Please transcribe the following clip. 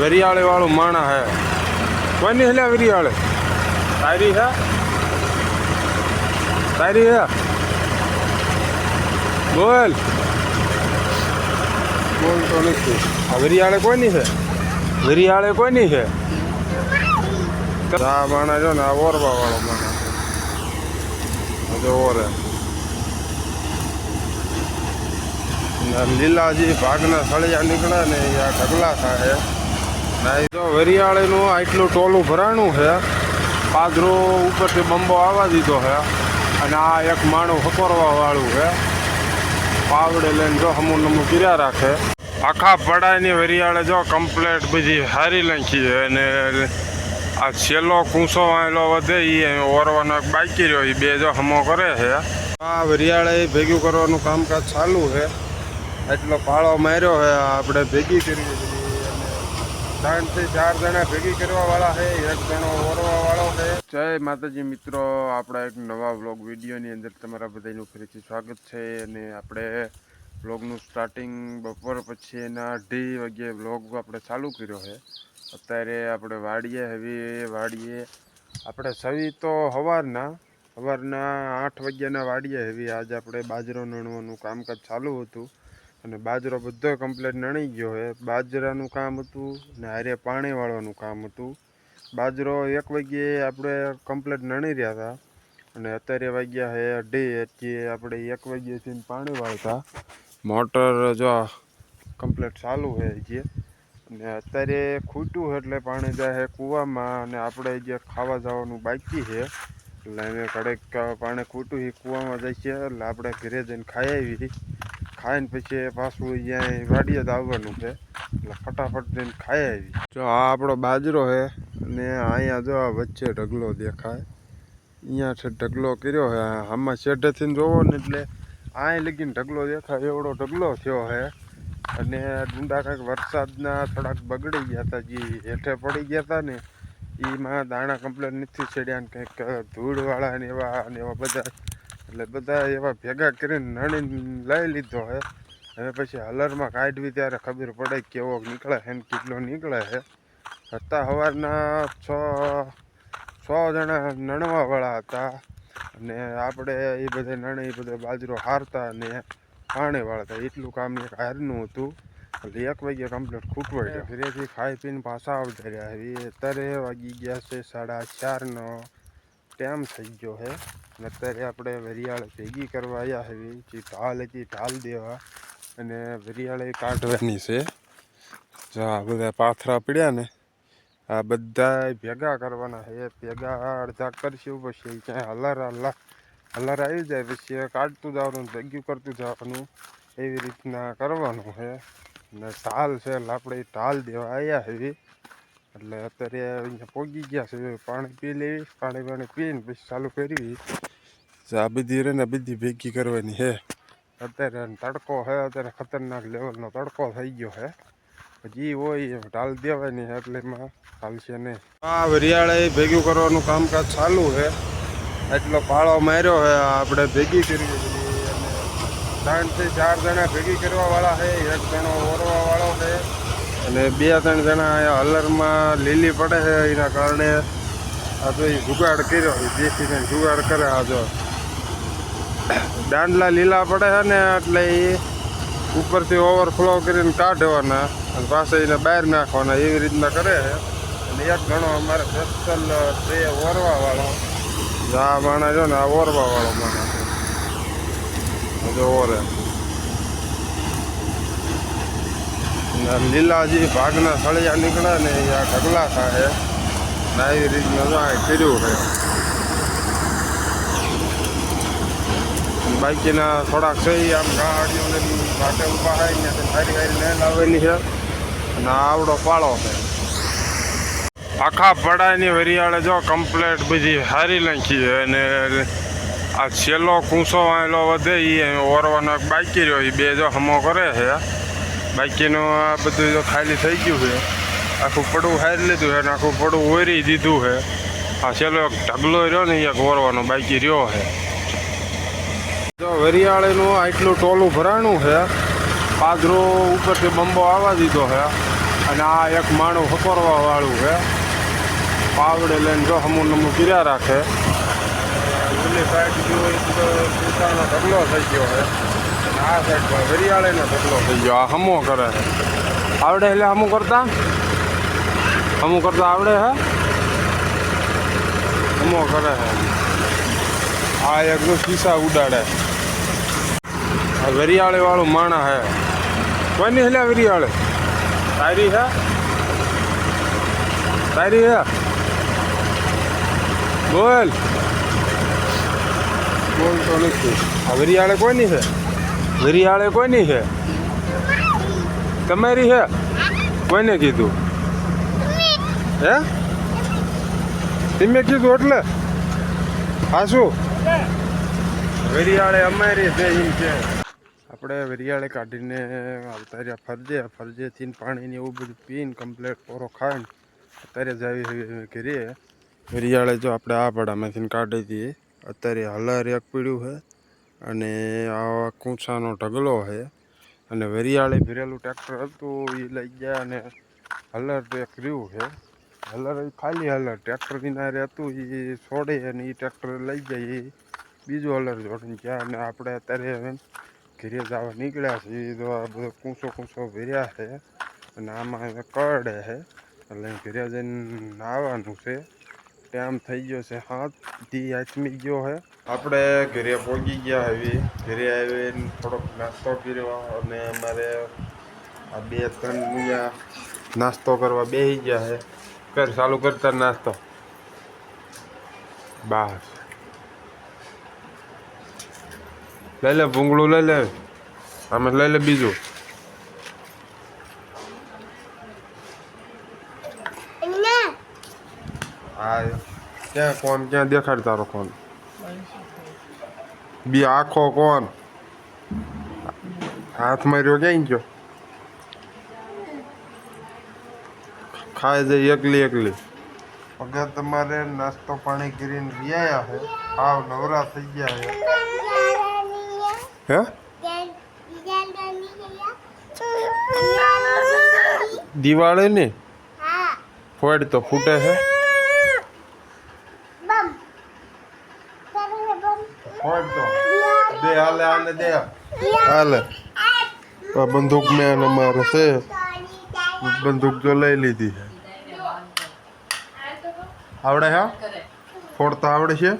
વેરિયાળી વાળું માણા હે કોઈની હેલ્યા વેરિયાળે તારી હે બોલ તો નથી આ વેરિયાળે કોઈની છે આ માણા જો ને આ ઓરવા વાળો માણા છે જો ઓરે લીલાજી ભાગના સળિયા નીકળે ને આ ઢગલા થાય ના જો વેરિયાળીનું આટલું ટોલું ભરાણું છે પાદરો ઉપરથી બંબો આવવા દીધો છે અને આ એક માણું હકોરવા વાળું છે પાવડે લઈને જો હમું નમું કર્યા રાખે આખા પડાયની વેરિયાળે જો કમ્પ્લેટ બધી હારી નાખી છે અને આ છેલ્લો કૂંસો આવેલો વધે એ ઓરવાનો એક બાકી રહ્યો એ બે જો હમો કરે છે આ વેરિયાળે ભેગું કરવાનું કામકાજ ચાલુ છે એટલો પાળો માર્યો છે આપણે ભેગી કરી અને 3 થી 4 જણા ભેગી કરવા વાળા છે એક જણો ઓરવા વાળો છે જય માતાજી મિત્રો આપણા એક નવા વ્લોગ વિડીયોની અંદર તમારા બધાનું ફરીથી સ્વાગત છે અને આપણે વ્લોગનું સ્ટાર્ટિંગ બપોર પછી એના 2:30 વાગ્યે વ્લોગ આપણે ચાલુ કર્યો છે અત્યારે આપણે વાડીએ આપણે સવી તો સવારના 8 વાગ્યાના વાડીએ હેવી આજે આપણે બાજરો નણવાનું કામકાજ ચાલુ હતું અને બાજરો બધો કમ્પ્લીટ નણી ગયો છે બાજરાનું કામ હતું ને હારે પાણી વાળવાનું કામ હતું બાજરો 1 વાગ્યે આપણે કમ્પ્લીટ નણી રહ્યા હતા અને અત્યારે વાગ્યા છે 2:30 એટલે આપણે 1 વાગ્યેથી પાણી વાળતા મોટર જો કમ્પ્લીટ ચાલુ છે જે અને અત્યારે ખૂટ્યું છે એટલે પાણી જાય છે કૂવામાં અને આપણે જે ખાવા જવાનું બાકી છે એટલે અમે કડેક પાણી ખૂટ્યું એ કૂવામાં જાય છે એટલે આપણે ઘરે જઈને ખાઈ ખાઈને પછી પાછું અહીંયા વાડીએ જ આવવાનું છે એટલે ફટાફટ જઈને ખાઈ આવી જો આ આપણો બાજરો છે અને અહીંયા જો વચ્ચે ઢગલો દેખાય અહીંયા છે ઢગલો કર્યો છે આમાં શેઢેથી જોવો ને એટલે અહીં લગીને ઢગલો દેખાય એવડો ઢગલો થયો છે અને ડુંડા કંઈક વરસાદના થોડાક બગડી ગયા હતા જે હેઠે પડી ગયા હતા ને એમાં દાણા કમ્પ્લેટ નથી ચડ્યા ને કંઈક ધૂળવાળા ને એવા બધા એટલે બધા એવા ભેગા કરીને નણીને લઈ લીધો છે હવે પછી હલરમાં કાઢવી ત્યારે ખબર પડે કેવો નીકળે છે ને કેટલો નીકળે છે હતા સવારના 6 જણા નણવાવાળા હતા અને આપણે એ બધા નણે એ બધા બાજરો હારતા અને પાણી વાળતા એટલું કામ એક હારનું હતું એટલે 1 વાગ્યે કમ્પ્લીટ ખૂટવાય ઘરેથી ખાઈ પીને પાછા આવતા રહ્યા અત્યારે વાગી ગયા છે 4:30નો ટાઈમ થઈ ગયો છે અને અત્યારે આપણે વેરિયાળે ભેગી કરવા આવ્યા છે જે ઢાલ હતી ઢાલ દેવા અને વેરિયાળે કાઢવાની છે જો આ બધા પાથરા પડ્યા ને આ બધા ભેગા કરવાના છે ભેગા અડધા કરશું પછી ક્યાંય હલર આવી જાય પછી કાઢતું જવાનું ભેગું કરતું જવાનું એવી રીતના કરવાનું છે અને ઢાલ છે એટલે આપણે ઢાલ દેવા આવ્યા છે એટલે અત્યારે અહીંયા પહોંચી ગયા છે પાણી પી લેવી પાણી પીને પછી ચાલુ કરવી આ બધી રહે ને બધી ભેગી કરવાની છે અત્યારે તડકો છે અત્યારે ખતરનાક લેવલનો તડકો થઈ ગયો છે પછી હોય ઢાલ દેવાની છે એટલે એમાં ચાલશે નહીં આ વેરિયાળે ભેગું કરવાનું કામકાજ ચાલુ છે એટલો પાળો માર્યો છે આપણે ભેગી કરવી અને 3 થી 4 જણા ભેગી કરવા વાળા છે એક જણો ઓરવા વાળો છે અને 2-3 જણા હલરમાં લીલી પડે છે એના કારણે આ તો એ જુગાડ કર્યો દેખીને જુગાડ કરે આ જો દાંડલા લીલા પડે છે ને એટલે એ ઉપરથી ઓવરફ્લો કરીને કાઢવાના અને પાછા એને બહાર નાખવાના એવી રીતના કરે છે અને એક ઘણો અમારે સ્પેશિયલ છે ઓરવા વાળો આ માણસ જો ને આ ઓરવા વાળો માણસ જો ઓરે લીલાજી ભાગના સળિયા નીકળે ને આ ઢગલા થાય ના એવી રીતના જો કર્યું છે બાકીના થોડાક સહી આમ ગાડીઓને માટે ઊભા હોય ને સારી લઈને લાવેલી છે અને આવડો પાળો છે આખા પડાયની વેરિયાળે જો કમ્પ્લેટ બધી હારી નાખી છે અને આ છેલ્લો કૂંસો આવેલો વધે એ ઓરવાનો એક બાકી રહ્યો એ બે જો હમો કરે છે બાકીનું આ બધું જો ખાલી થઈ ગયું છે આખું પડવું હારી લીધું છે અને આખું પડવું ઓરી દીધું છે આ છેલ્લો એક ઢગલો રહ્યો ને એક ઓરવાનો બાકી રહ્યો છે જો વેરિયાળીનું આટલું ટોલું ભરાણું છે પાદરો ઉપરથી બંબો આવવા દીધો છે અને આ એક માણું હકોરવા વાળું છે, પાવડે લઈને જો હમું નમું કર્યા રાખે. ઓલી સાઈડ જો તો સીતાનો ઢગલો થઈ ગયો છે, અને આ સાઈડ પર વરિયાળીનો ઢગલો થઈ ગયો. આ હમો કરે છે, આવડે એટલે હમું કરતા આવડે હે, હમો કરે છે. આ એકનું શીશા ઉડાડે. આ વરિયાળી વાળું માણા હે. કોઈની હેલ્યા વરિયાળે તારી હે બોલ તો નથી. આ વરિયાળે કોઈની છે? તમારી છે? કોઈને કીધું હે? તમે કીધું એટલે હા શું વરિયાળે અમારી છે એમ છે. આપણે વરિયાળે કાઢીને આવતા રહ્યા ફરજેથી પાણીને એવું બધું પીને કમ્પ્લેટ પોરો ખાઈને અત્યારે જ આવી કરીએ વરિયાળે. જો આપણે આ પડામાંથી કાઢી દઈએ. અત્યારે હલર એક પીડ્યું છે અને આ કૂંચાનો ઢગલો છે. અને વરિયાળે ભરેલું ટ્રેક્ટર હતું એ લઈ ગયા અને હલર એક રહ્યું છે. હલર ખાલી હલર ટ્રેક્ટર કિનારે હતું એ છોડે અને એ ટ્રેક્ટર લઈ જાય એ બીજું હલર જોડીને ગયા. અને આપણે અત્યારે ઘરે જવા નીકળ્યા છીએ. તો આ બધો કૂંચો ભર્યા છે અને આમાં કરડે છે એટલે ઘરે જઈને નાહવાનું છે. ટાઈમ થઈ ગયો છે 7 આથમી ગયો છે. આપણે ઘરે પહોંચી ગયા હવે. ઘરે આવીને થોડોક નાસ્તો કર્યો અને અમારે આ 2-3 મૂલ્યા નાસ્તો કરવા બેસી ગયા છે. ચાલુ કરતા નાસ્તો બસ લઈ લે ભૂંગળું લઈ લે. અમે લઈ લે બીજું. હા ક્યાં દેખાડ તારો કોણ બી આખો કોણ હાથ માર્યો ક્યાં ગયો? ખાઈ જાય એકલી. અગર તમારે નાસ્તો પાણી કરીને રહ્યા છે, આવ નવરા થઈ ગયા છે. હે દિવાળી ને ફોડ તો ફૂટે છે. ફોડ તો દે હાલે આને દે હાલે. બંદૂક મેં અમારે છે, બંદૂક જો લઈ લીધી છે. આવડે હા ફોડતા આવડે છે.